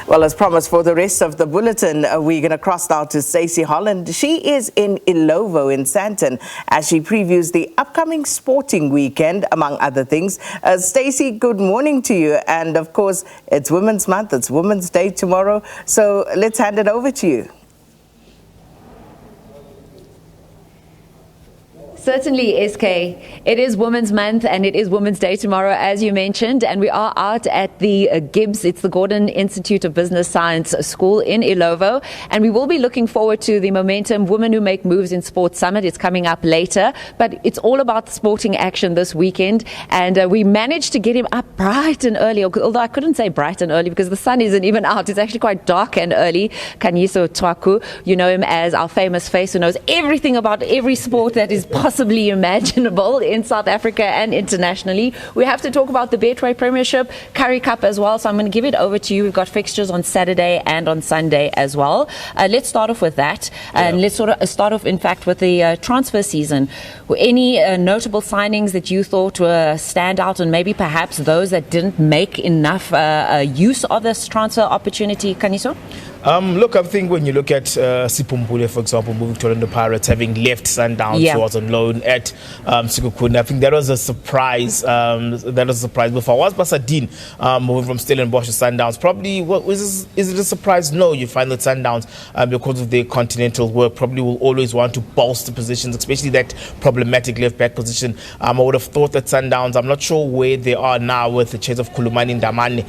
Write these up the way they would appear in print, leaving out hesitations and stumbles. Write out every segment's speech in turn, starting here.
Well, as promised, for the rest of the bulletin, we're going to cross now to Stacey Holland. She is in Ilovo in Sandton as she previews the upcoming sporting weekend, among other things. Stacey, good morning to you. And of course, it's Women's Month, it's Women's Day tomorrow. So let's hand it over to you. Certainly, SK. It is Women's Month and it is Women's Day tomorrow, as you mentioned, and we are out at the GIBS. It's the Gordon Institute of Business Science School in Ilovo, and we will be looking forward to the Momentum Women Who Make Moves in Sports Summit. It's coming up later, but it's all about sporting action this weekend, and we managed to get him up bright and early, although I couldn't say bright and early because the sun isn't even out. It's actually quite dark and early. Khanyiso Tshwaku, you know him as our famous face who knows everything about every sport that is possibly imaginable in South Africa and internationally. We have to talk about the Betway Premiership, Currie Cup as well, so I'm going to give it over to you. We've got fixtures on Saturday and on Sunday as well. Let's start off with that, and let's sort of start off, in fact, with the transfer season. Any notable signings that you thought were stand out, and maybe perhaps those that didn't make enough use of this transfer opportunity, Khanyiso? Look, I think when you look at Sipumbule, for example, moving to Orlando Pirates, having left Sundowns, who was on loan at Sekhukhune, I think that was a surprise. But for was Basadine moving from Stellenbosch to Sundowns, probably, is it a surprise? No, you find that Sundowns, because of their continental work, probably will always want to bolster positions, especially that problematic left-back position. I would have thought that Sundowns, I'm not sure where they are now with the chase of Kulumani Ndamane.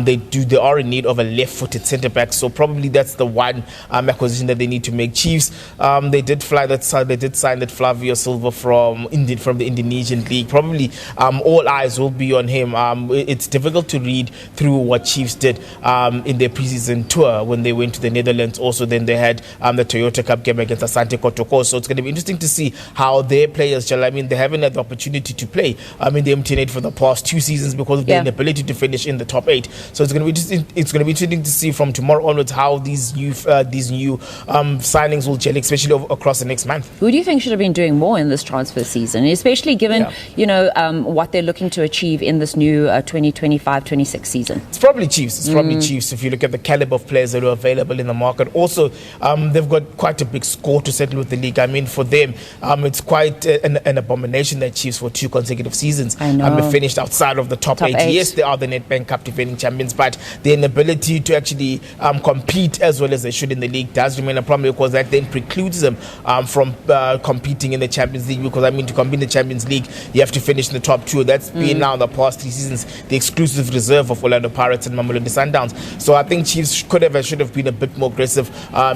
They are in need of a left-footed centre-back, so probably that's the one acquisition that they need to make. Chiefs, they did sign that Flavio Silva from the Indonesian league. Probably all eyes will be on him. It's difficult to read through what Chiefs did in their preseason tour when they went to the Netherlands. Also, then they had the Toyota Cup game against Asante Kotoko. So it's going to be interesting to see how their players gel. I mean, they haven't had the opportunity to play in the MTN8 for the past 2 seasons because of their inability to finish in the top 8. So it's going to be interesting to see from tomorrow onwards how these new signings will gel, especially across the next month. Who do you think should have been doing more in this transfer season, especially given what they're looking to achieve in this new 2025-26 season? It's probably Chiefs. Chiefs. If you look at the caliber of players that are available in the market, also they've got quite a big score to settle with the league. I mean, for them, it's quite an abomination that Chiefs for 2 consecutive seasons have finished outside of the top 8. Yes, they are the Nedbank Cup defending champions, but their inability to actually compete as well as they should in the league does remain a problem, because that then precludes them from competing in the Champions League. Because I mean, to compete in the Champions League, you have to finish in the top 2. That's been now the past 3 seasons the exclusive reserve of Orlando Pirates and Mamelodi Sundowns. So I think Chiefs should have been a bit more aggressive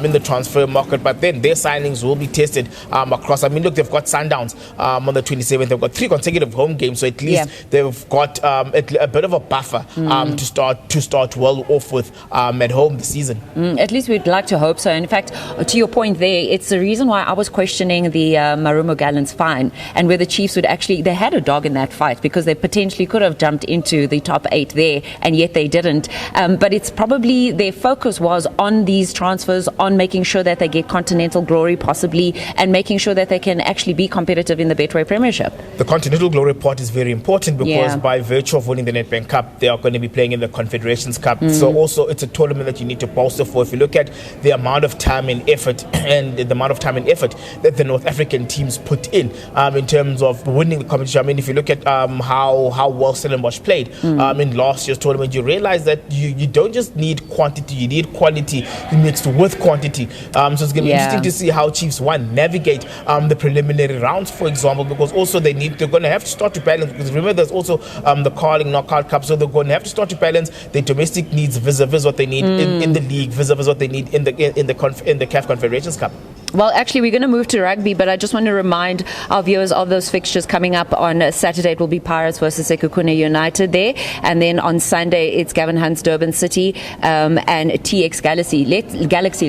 in the transfer market. But then their signings will be tested across. I mean, look, they've got Sundowns on the 27th. They've got 3 consecutive home games, so at least they've got a bit of a buffer to start well off with at home this season. At least we'd like to hope so. In fact, to your point there, it's the reason why I was questioning the Marumo Gallants fine and whether Chiefs would actually, they had a dog in that fight because they potentially could have jumped into the top 8 there, and yet they didn't. But it's probably their focus was on these transfers, on making sure that they get continental glory possibly, and making sure that they can actually be competitive in the Betway Premiership. The continental glory part is very important because by virtue of winning the Nedbank Cup, they are going to be playing in the Confederations Cup. So also it's a tournament that you need to bolster for. If you look at the amount of time and effort that the North African teams put in terms of winning the competition. I mean, if you look at how well Stellenbosch played in last year's tournament, you realize that you don't just need quantity, you need quality mixed with quantity. So it's going to be interesting to see how Chiefs navigate the preliminary rounds, for example, because also they're going to have to start to balance, because remember there's also the Carling Knockout Cup, so they're going to have to start to balance their domestic needs vis-a-vis what they need in the league, vis-a-vis what they need in the CAF Confederations Cup. Well, actually, we're going to move to rugby, but I just want to remind our viewers of those fixtures coming up on Saturday. It will be Pirates versus Sekhukhune United there, and then on Sunday it's Gavin Hunt's Durban City and TX Galaxy.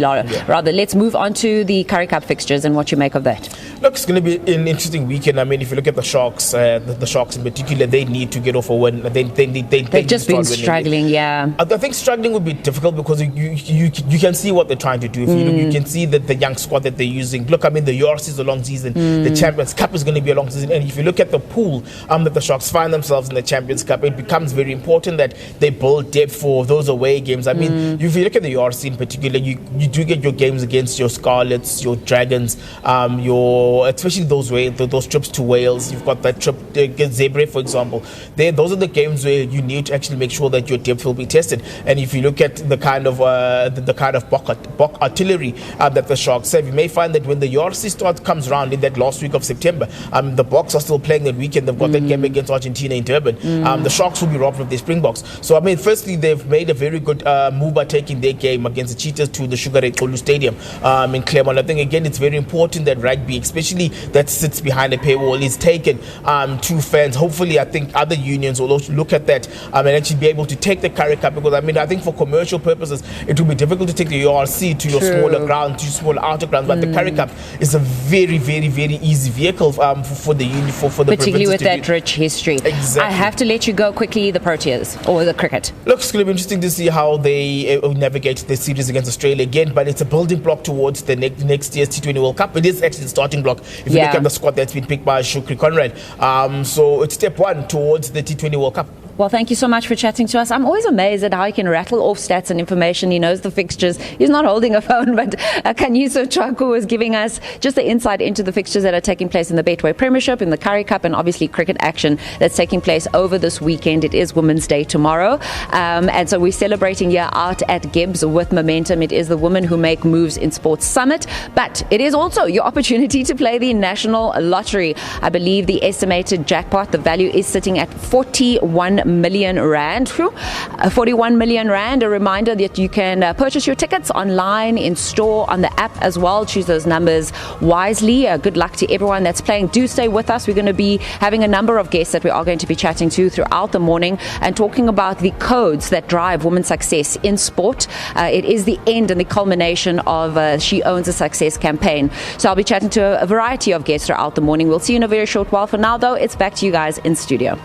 Let's move on to the Currie Cup fixtures and what you make of that. Look, it's going to be an interesting weekend. I mean, if you look at the Sharks, the Sharks in particular, they need to get off a win. They've just been struggling. I think struggling would be difficult because you can see what they're trying to do. If you can see that the young squad that they're using. Look, I mean, the URC is a long season. The Champions Cup is going to be a long season. And if you look at the pool that the Sharks find themselves in the Champions Cup, it becomes very important that they build depth for those away games. I mean, if you look at the URC in particular, you do get your games against your Scarlets, your Dragons, especially those trips to Wales. You've got that trip against Zebre, for example. Those are the games where you need to actually make sure that your depth will be tested. And if you look at the kind of Bok artillery that the Sharks have, you may find that when the URC comes around in that last week of September, the Boks are still playing that weekend. They've got that game against Argentina in Durban. The Sharks will be robbed of their Springboks. So, I mean, firstly, they've made a very good move by taking their game against the Cheetahs to the Sugar Ray Xolu Stadium in Claremont. I think, again, it's very important that rugby, especially that sits behind a paywall, is taken to fans. Hopefully, I think other unions will also look at that and actually be able to take the Currie Cup, because, I mean, I think for commercial purposes, it will be difficult to take the URC to your smaller ground, to smaller outer grounds, but the Currie Cup is a very, very, very easy vehicle for the union, for the particularly with that rich history. Exactly. I have to let you go quickly, the Proteas or the cricket. Look, it's going to be interesting to see how they navigate the series against Australia again, but it's a building block towards the next year's T20 World Cup. It is actually the starting block if you look at the squad that's been picked by Shukri Conrad. So it's step one towards the T20 World Cup. Well, thank you so much for chatting to us. I'm always amazed at how he can rattle off stats and information. He knows the fixtures. He's not holding a phone, but Khanyiso Tshwaku is giving us just the insight into the fixtures that are taking place in the Betway Premiership, in the Currie Cup, and obviously cricket action that's taking place over this weekend. It is Women's Day tomorrow. And so we're celebrating here out at Gibbs with Momentum. It is the Women Who Make Moves in Sports Summit, but it is also your opportunity to play the National Lottery. I believe the estimated jackpot, the value is sitting at 41 million rand. 41 million rand. A reminder that you can purchase your tickets online, in store, on the app as well. Choose those numbers wisely. Good luck to everyone that's playing. Do stay with us. We're going to be having a number of guests that we are going to be chatting to throughout the morning and talking about the codes that drive women's success in sport. It is the end and the culmination of She Owns a Success campaign. So I'll be chatting to a variety of guests throughout the morning. We'll see you in a very short while. For now, though, it's back to you guys in studio.